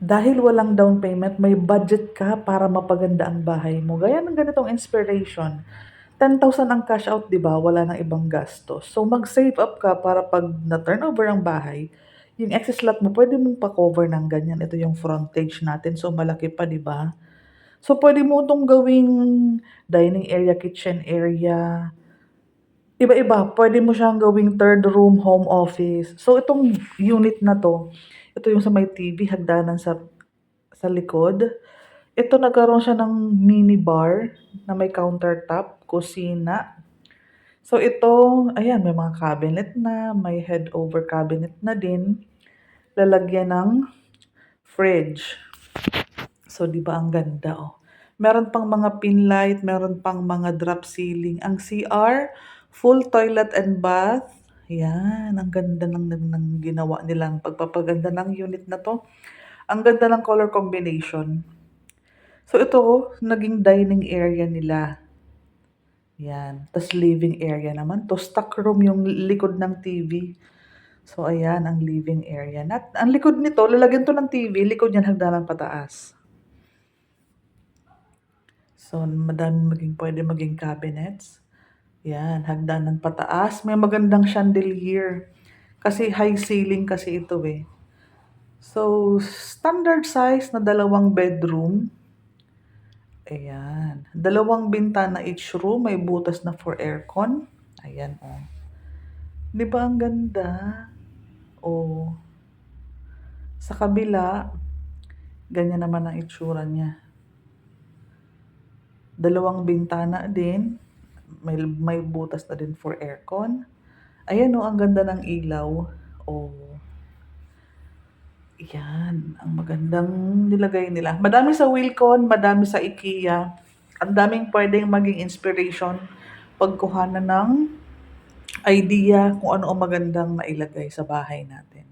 Dahil walang down payment, may budget ka para mapaganda ang bahay mo. Gaya ng ganitong inspiration, 10,000 ang cash out, 'di ba? Wala nang ibang gastos. So mag-save up ka para 'pag na-turnover ang bahay, yung excess lot mo pwede mong pa-cover ng ganyan. Ito yung frontage natin, so malaki pa, 'di ba? So pwede mo 'tong gawing dining area, kitchen area, iba-iba. Pwede mo siyang gawing third room, home office. So itong unit na 'to, ito yung sa may TV, hagdanan sa likod. Ito nagkaroon siya ng mini bar na may countertop, kusina. So ito, ayan, may mga cabinet na, may head over cabinet na din. Lalagyan ng fridge. So 'di ba ang ganda, oh. Meron pang mga pin light, meron pang mga drop ceiling. Ang CR, full toilet and bath. Yan, ang ganda ng ginawa nilang pagpapaganda ng unit na 'to. Ang ganda ng color combination. So ito, naging dining area nila. Yan. Tas living area naman 'to. Stock room yung likod ng TV. So ayan ang living area. Ang likod nito, lalagyan 'to ng TV, likod niyan hagdanan pataas. So madaming pwede maging cabinets. Yan, hagdanan pataas. May magandang chandelier. Kasi high ceiling kasi ito eh. So, standard size na 2 bedroom. Ayan. 2 bintana each room. May butas na for aircon. Ayan, oh. 'Di ba ang ganda? Oh. Sa kabila, ganyan naman ang itsura niya. 2 bintana din. May butas na din for aircon. Ayan, oh, ang ganda ng ilaw. Oh. Yan, ang magandang nilagay nila. Madami sa Wilcon, madami sa IKEA. Ang daming pwedeng maging inspiration pagkuhanan ng idea kung ano ang magandang mailagay sa bahay natin.